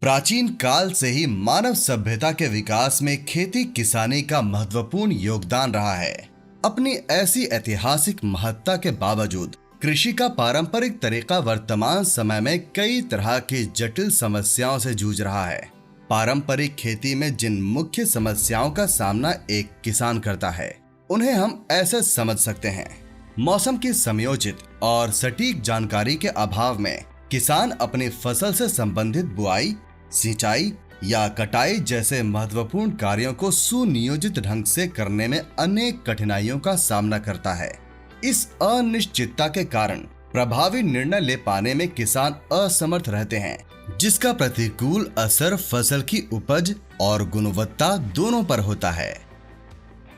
प्राचीन काल से ही मानव सभ्यता के विकास में खेती किसानी का महत्वपूर्ण योगदान रहा है। अपनी ऐसी ऐतिहासिक महत्ता के बावजूद कृषि का पारंपरिक तरीका वर्तमान समय में कई तरह की जटिल समस्याओं से जूझ रहा है। पारंपरिक खेती में जिन मुख्य समस्याओं का सामना एक किसान करता है, उन्हें हम ऐसे समझ सकते हैं। मौसम की समयोचित और सटीक जानकारी के अभाव में किसान अपनी फसल से संबंधित बुआई, सिंचाई या कटाई जैसे महत्वपूर्ण कार्यों को सुनियोजित ढंग से करने में अनेक कठिनाइयों का सामना करता है। इस अनिश्चितता के कारण प्रभावी निर्णय ले पाने में किसान असमर्थ रहते हैं, जिसका प्रतिकूल असर फसल की उपज और गुणवत्ता दोनों पर होता है।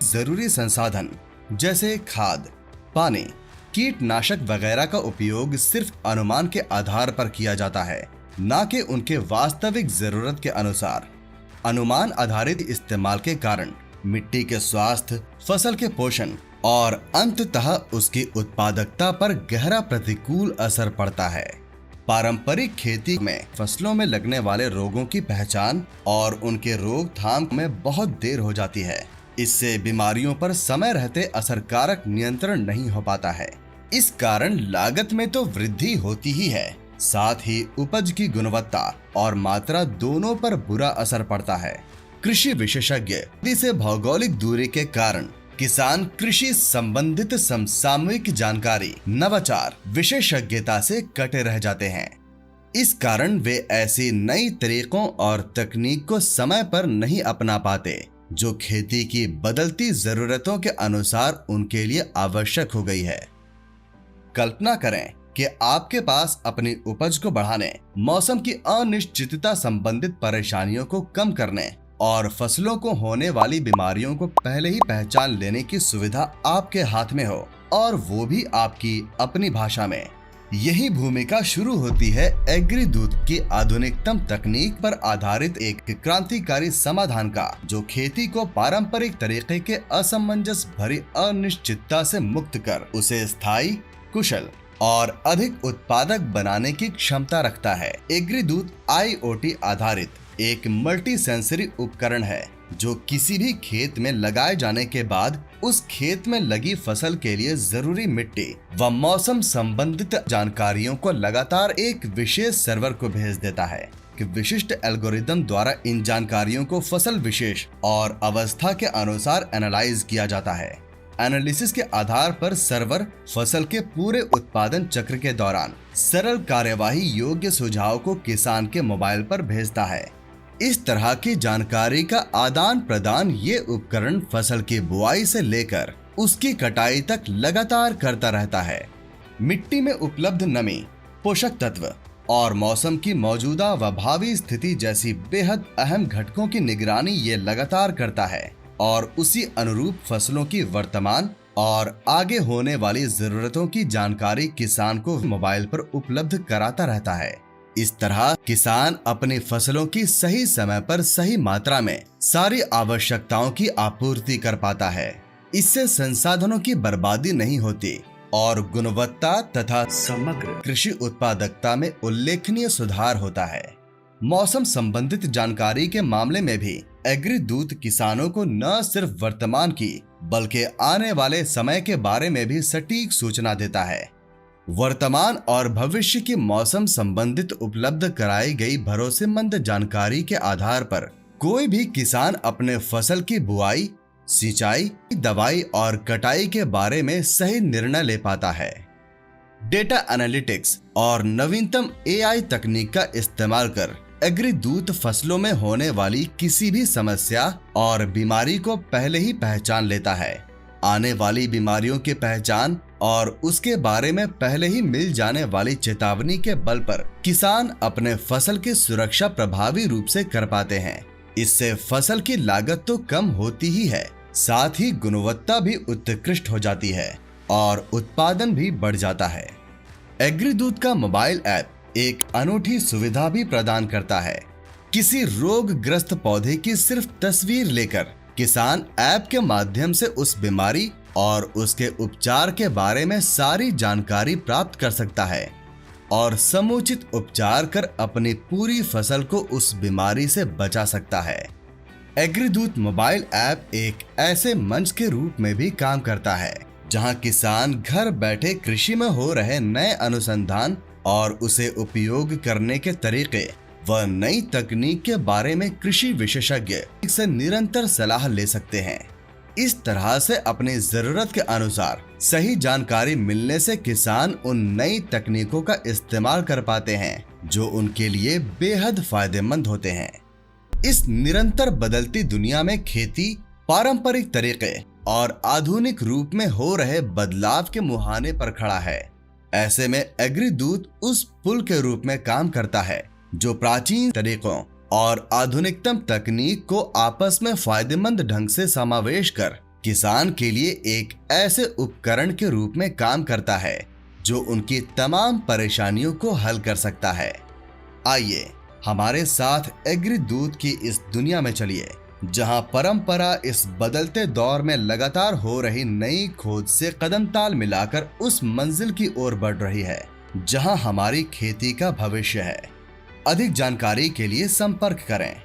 जरूरी संसाधन जैसे खाद, पानी, कीटनाशक वगैरह का उपयोग सिर्फ अनुमान के आधार पर किया जाता है, न कि उनके वास्तविक जरूरत के अनुसार। अनुमान आधारित इस्तेमाल के कारण मिट्टी के स्वास्थ्य, फसल के पोषण और अंततः उसकी उत्पादकता पर गहरा प्रतिकूल असर पड़ता है। पारंपरिक खेती में फसलों में लगने वाले रोगों की पहचान और उनके रोकथाम में बहुत देर हो जाती है। इससे बीमारियों पर समय रहते असरकारक नियंत्रण नहीं हो पाता है। इस कारण लागत में तो वृद्धि होती ही है, साथ ही उपज की गुणवत्ता और मात्रा दोनों पर बुरा असर पड़ता है। कृषि विशेषज्ञ से भौगोलिक दूरी के कारण किसान कृषि संबंधित समसामयिक जानकारी, नवाचार, विशेषज्ञता से कटे रह जाते हैं। इस कारण वे ऐसी नई तरीकों और तकनीक को समय पर नहीं अपना पाते जो खेती की बदलती जरूरतों के अनुसार उनके लिए आवश्यक हो गई है। कल्पना करें कि आपके पास अपनी उपज को बढ़ाने, मौसम की अनिश्चितता संबंधित परेशानियों को कम करने और फसलों को होने वाली बीमारियों को पहले ही पहचान लेने की सुविधा आपके हाथ में हो, और वो भी आपकी अपनी भाषा में। यही भूमिका शुरू होती है एग्रीदूत की आधुनिकतम तकनीक पर आधारित एक क्रांतिकारी समाधान का, जो खेती को पारंपरिक तरीके के असमंजस भरी अनिश्चितता से मुक्त कर उसे स्थायी, कुशल और अधिक उत्पादक बनाने की क्षमता रखता है। एग्रीदूत IoT आधारित एक मल्टी सेंसरी उपकरण है जो किसी भी खेत में लगाए जाने के बाद उस खेत में लगी फसल के लिए जरूरी मिट्टी व मौसम संबंधित जानकारियों को लगातार एक विशेष सर्वर को भेज देता है कि विशिष्ट एल्गोरिदम द्वारा इन जानकारियों को फसल विशेष और अवस्था के अनुसार एनालाइज किया जाता है। एनालिसिस के आधार पर सर्वर फसल के पूरे उत्पादन चक्र के दौरान सरल कार्यवाही योग्य सुझाव को किसान के मोबाइल पर भेजता है। इस तरह की जानकारी का आदान प्रदान ये उपकरण फसल की बुआई से लेकर उसकी कटाई तक लगातार करता रहता है। मिट्टी में उपलब्ध नमी, पोषक तत्व और मौसम की मौजूदा व भावी स्थिति जैसी बेहद अहम घटकों की निगरानी ये लगातार करता है और उसी अनुरूप फसलों की वर्तमान और आगे होने वाली जरूरतों की जानकारी किसान को मोबाइल पर उपलब्ध कराता रहता है। इस तरह किसान अपनी फसलों की सही समय पर सही मात्रा में सारी आवश्यकताओं की आपूर्ति कर पाता है। इससे संसाधनों की बर्बादी नहीं होती और गुणवत्ता तथा समग्र कृषि उत्पादकता में उल्लेखनीय सुधार होता है। मौसम संबंधित जानकारी के मामले में भी एग्रीदूत किसानों को न सिर्फ वर्तमान की बल्कि आने वाले समय के बारे में भी सटीक सूचना देता है। वर्तमान और भविष्य की मौसम संबंधित उपलब्ध कराई गई भरोसेमंद जानकारी के आधार पर कोई भी किसान अपने फसल की बुआई, सिंचाई, दवाई और कटाई के बारे में सही निर्णय ले पाता है। डेटा एनालिटिक्स और नवीनतम AI तकनीक का इस्तेमाल कर एग्रीदूत फसलों में होने वाली किसी भी समस्या और बीमारी को पहले ही पहचान लेता है। आने वाली बीमारियों की पहचान और उसके बारे में पहले ही मिल जाने वाली चेतावनी के बल पर किसान अपने फसल की सुरक्षा प्रभावी रूप से कर पाते हैं। इससे फसल की लागत तो कम होती ही है, साथ ही गुणवत्ता भी उत्कृष्ट हो जाती है और उत्पादन भी बढ़ जाता है। एग्रीदूत का मोबाइल ऐप एक अनूठी सुविधा भी प्रदान करता है। किसी रोगग्रस्त पौधे की सिर्फ तस्वीर लेकर किसान ऐप के माध्यम से उस बीमारी और उसके उपचार के बारे में सारी जानकारी प्राप्त कर सकता है। और समुचित उपचार कर अपनी पूरी फसल को उस बीमारी से बचा सकता है। एग्रीदूत मोबाइल ऐप एक ऐसे मंच के रूप में भी काम करता है जहां किसान घर बैठे कृषि में हो रहे नए अनुसंधान और उसे उपयोग करने के तरीके व नई तकनीक के बारे में कृषि विशेषज्ञ से निरंतर सलाह ले सकते हैं। इस तरह से अपनी जरूरत के अनुसार सही जानकारी मिलने से किसान उन नई तकनीकों का इस्तेमाल कर पाते हैं जो उनके लिए बेहद फायदेमंद होते हैं। इस निरंतर बदलती दुनिया में खेती पारंपरिक तरीके और आधुनिक रूप में हो रहे बदलाव के मुहाने पर खड़ा है। ऐसे में एग्रीदूत उस पुल के रूप में काम करता है जो प्राचीन तरीकों और आधुनिकतम तकनीक को आपस में फायदेमंद ढंग से समावेश कर किसान के लिए एक ऐसे उपकरण के रूप में काम करता है जो उनकी तमाम परेशानियों को हल कर सकता है। आइए हमारे साथ एग्रीदूत की इस दुनिया में चलिए जहां परंपरा इस बदलते दौर में लगातार हो रही नई खोज से कदम ताल मिलाकर उस मंजिल की ओर बढ़ रही है जहां हमारी खेती का भविष्य है। अधिक जानकारी के लिए संपर्क करें।